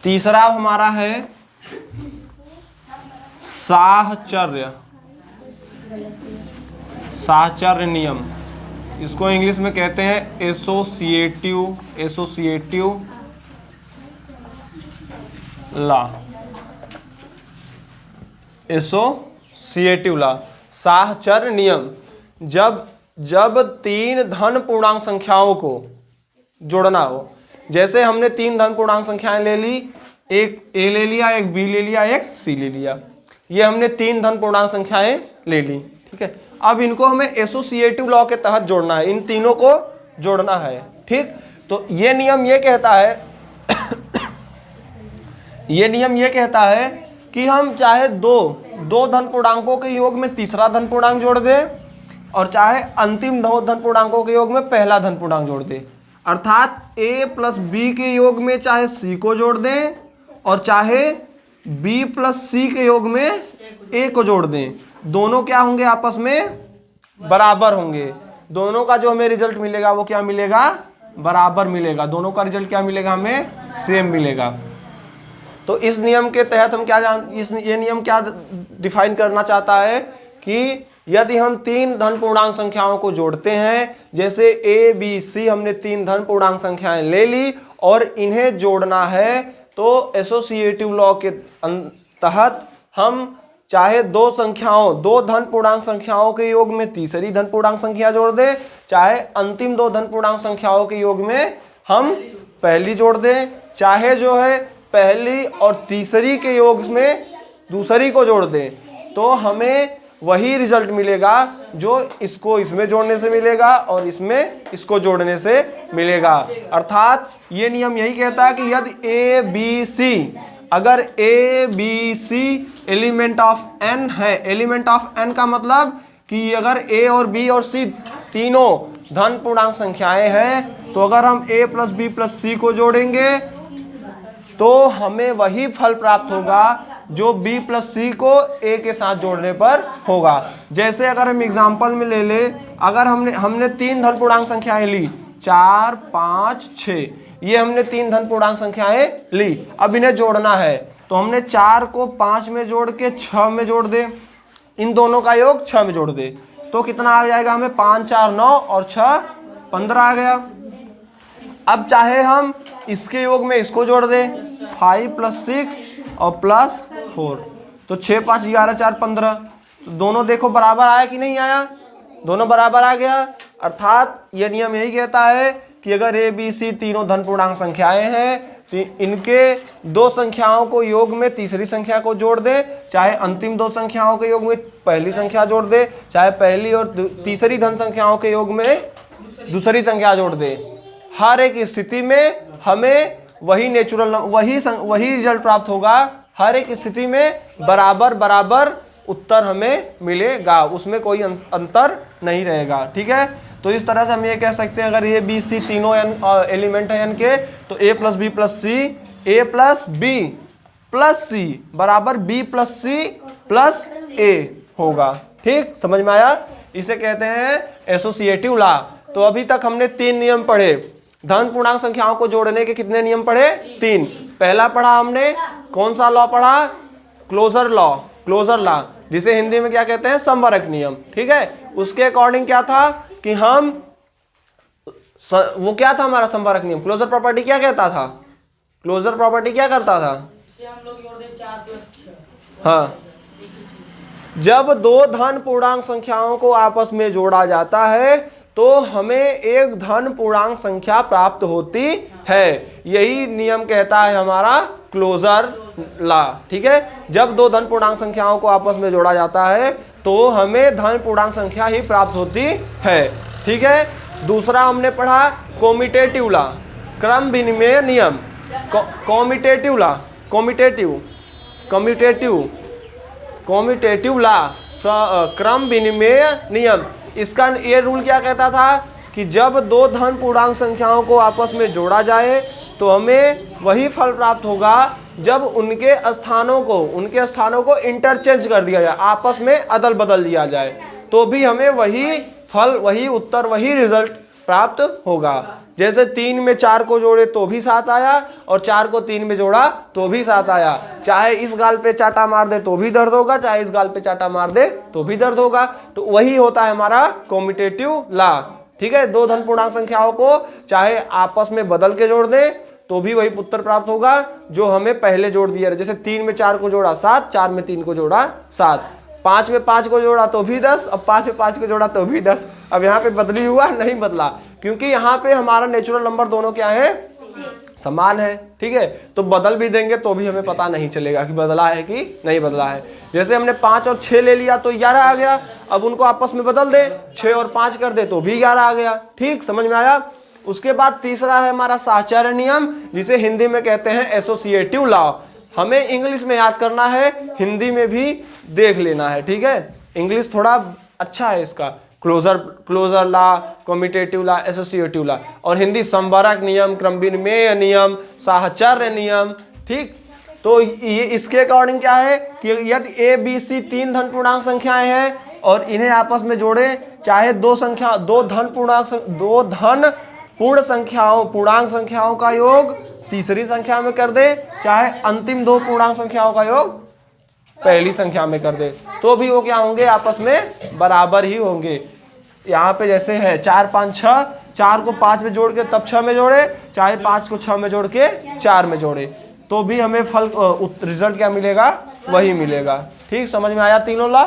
तीसरा हमारा है साहचर्य नियम। इसको इंग्लिश में कहते हैं एसोसिएटिव लॉ। एसोसिएटिव लॉ, साहचर्य नियम। जब तीन धन पूर्णांक संख्याओं को जोड़ना हो, जैसे हमने तीन धन पूर्णांक संख्याएं ले ली, एक ए ले लिया, एक बी ले लिया, एक सी ले लिया, ये हमने तीन धन पूर्णांक संख्याएं ले ली, ठीक है। अब इनको हमें एसोसिएटिव लॉ के तहत जोड़ना है, इन तीनों को जोड़ना है, ठीक। तो ये नियम ये कहता है ये नियम ये कहता है कि हम चाहे दो धन पूर्णांकों के योग में तीसरा धन पूर्णांक जोड़ दें, और चाहे अंतिम दो धन पूर्णांकों के योग में पहला धन पूर्णांक जोड़ दें। अर्थात a प्लस बी के योग में चाहे c को जोड़ दें, और चाहे b प्लस c के योग में a को जोड़ दें। दोनों क्या होंगे, आपस में बराबर होंगे। दोनों का जो हमें रिजल्ट मिलेगा वो क्या मिलेगा, बराबर मिलेगा। दोनों का रिजल्ट क्या मिलेगा, हमें सेम मिलेगा। तो इस नियम के तहत हम क्या ये नियम क्या डिफाइन करना चाहता है कि यदि हम तीन धन पूर्णांक संख्याओं को जोड़ते हैं, जैसे ए बी सी हमने तीन धन पूर्णांक संख्याएं ले ली और इन्हें जोड़ना है, तो एसोसिएटिव लॉ के तहत हम चाहे दो धन पूर्णांक संख्याओं के योग में तीसरी धन पूर्णांक संख्या जोड़ दें, चाहे अंतिम दो धन पूर्णांक संख्याओं के योग में हम पहली जोड़ दें, चाहे जो है पहली और तीसरी के योग में दूसरी को जोड़ दें, तो हमें वही रिजल्ट मिलेगा जो इसको इसमें जोड़ने से मिलेगा और इसमें इसको जोड़ने से मिलेगा। अर्थात ये नियम यही कहता है कि यदि ए बी सी, अगर A B C element of N है, एलिमेंट ऑफ एन का मतलब कि अगर ए और बी और सी तीनों धन पूर्णांक संख्याएं हैं, तो अगर हम ए प्लस बी प्लस सी को जोड़ेंगे तो हमें वही फल प्राप्त होगा जो b प्लस सी को a के साथ जोड़ने पर होगा। जैसे अगर हम एग्जाम्पल में ले ले, अगर हमने तीन धन पूर्णांक संख्याएं ली, 4 5 6, ये हमने तीन धन पूर्णांक संख्याएं ली। अब इन्हें जोड़ना है, तो हमने 4 को 5 में जोड़ के 6 में जोड़ दे, इन दोनों का योग 6 में जोड़ दे, तो कितना आ जाएगा हमें, 5 4 9 और 6 15 आ गया। अब चाहे हम इसके योग में इसको जोड़ दें, 5 + 6 और +4, तो 6 5 11 4 15, तो दोनों देखो बराबर आया कि नहीं आया, दोनों बराबर आ गया। अर्थात यह नियम यही कहता है कि अगर ए बी सी तीनों धन पूर्णांक संख्याएं हैं, तो इनके दो संख्याओं को योग में तीसरी संख्या को जोड़ दे, चाहे अंतिम दो संख्याओं के योग में पहली संख्या जोड़ दे, चाहे पहली और तीसरी धन संख्याओं के योग में दूसरी संख्या जोड़ दे। हर एक स्थिति में हमें वही नेचुरल वही रिजल्ट प्राप्त होगा। हर एक स्थिति में बराबर बराबर उत्तर हमें मिलेगा, उसमें कोई अंतर नहीं रहेगा, ठीक है। तो इस तरह से हम ये कह सकते हैं, अगर ए बी सी तीनों एलिमेंट है एन के, तो ए प्लस बी प्लस सी, ए प्लस बी प्लस सी बराबर बी प्लस सी प्लस ए होगा, ठीक, समझ में आया। इसे कहते हैं एसोसिएटिव लॉ। तो अभी तक हमने तीन नियम पढ़े। धन पूर्णांक संख्याओं को जोड़ने के कितने नियम पढ़े, तीन। पहला पढ़ा हमने, कौन सा लॉ पढ़ा, क्लोजर लॉ, जिसे हिंदी में क्या कहते हैं, समवरक नियम, ठीक है। उसके अकॉर्डिंग क्या था कि हम वो क्या था हमारा समवरक नियम, क्लोजर प्रॉपर्टी क्या कहता था, क्लोजर प्रॉपर्टी क्या करता था, हम लोग जोड़ दें 4 + 6। हाँ, जब दो धन पूर्णांक संख्याओं को आपस में जोड़ा जाता है तो हमें एक धन पूर्णांक संख्या प्राप्त होती है। यही नियम कहता है हमारा क्लोजर लॉ, ठीक है। जब दो धन पूर्णांक संख्याओं को आपस में जोड़ा जाता है तो हमें धन पूर्णांक संख्या ही प्राप्त होती है, ठीक है। दूसरा हमने पढ़ा कॉम्यूटेटिव लॉ, क्रम विनिमय नियम। कॉम्यूटेटिव लॉ, कॉम्यूटेटिव लॉ, क्रम विनिमय नियम। इसका ये रूल क्या कहता था कि जब दो धन पूर्णांक संख्याओं को आपस में जोड़ा जाए तो हमें वही फल प्राप्त होगा जब उनके स्थानों को इंटरचेंज कर दिया जाए, आपस में अदल बदल दिया जाए, तो भी हमें वही फल, वही उत्तर, वही रिजल्ट प्राप्त होगा। जैसे 3 में 4 को जोड़े तो भी 7 आया और 4 को 3 में जोड़ा तो भी 7 आया। चाहे इस गाल पे चाटा मार दे तो भी दर्द होगा, चाहे इस गाल पे चाटा मार दे तो भी दर्द होगा। तो वही होता है हमारा कॉम्यूटेटिव लॉ। ठीक है, दो धन पूर्णांक संख्याओं को चाहे आपस में बदल के जोड़ दें तो भी वही उत्तर प्राप्त होगा जो हमें पहले जोड़ दिया। जैसे 3 में 4 को जोड़ा 7, 4 में 3 को जोड़ा 7, 5 में 5 को जोड़ा तो भी 10, अब 5 में 5 को जोड़ा तो भी 10। अब यहाँ पे बदली हुआ नहीं बदला, क्योंकि यहाँ पे हमारा नेचुरल नंबर दोनों क्या है, समान है। ठीक है, तो बदल भी देंगे तो भी हमें पता नहीं चलेगा कि बदला है कि नहीं बदला है। जैसे हमने 5 और 6 ले लिया तो 11 आ गया, अब उनको आपस में बदल दे, 6 और 5 कर दे तो भी 11 आ गया। ठीक, समझ में आया। उसके बाद तीसरा है हमारा साहचर्य नियम, जिसे हिंदी में कहते हैं एसोसिएटिव लॉ। हमें इंग्लिश में याद करना है, हिंदी में भी देख लेना है। ठीक है, इंग्लिश थोड़ा अच्छा है इसका, closure law, commutative law, associative law. और हिंदी संवरक नियम, क्रम विनिमेय नियम, साहचर्य नियम। ठीक, तो ये इसके अकॉर्डिंग क्या है कि यदि ए बी सी 3 धन पूर्णांक संख्याएं हैं और इन्हें आपस में जोड़े, चाहे दो धन पूर्ण संख्याओं पूर्णांक संख्याओं का योग तीसरी संख्या में कर दे, चाहे अंतिम 2 पूर्णांक संख्याओं का योग पहली संख्या में कर दे, तो भी वो क्या होंगे, आपस में बराबर ही होंगे। यहाँ पे जैसे है 4 5 6, 4 को 5 में जोड़ के तब 6 में जोड़े, चाहे 5 को 6 में जोड़ के 4 में जोड़े, तो भी हमें फल रिजल्ट क्या मिलेगा, वही मिलेगा। ठीक, समझ में आया तीनों लॉ।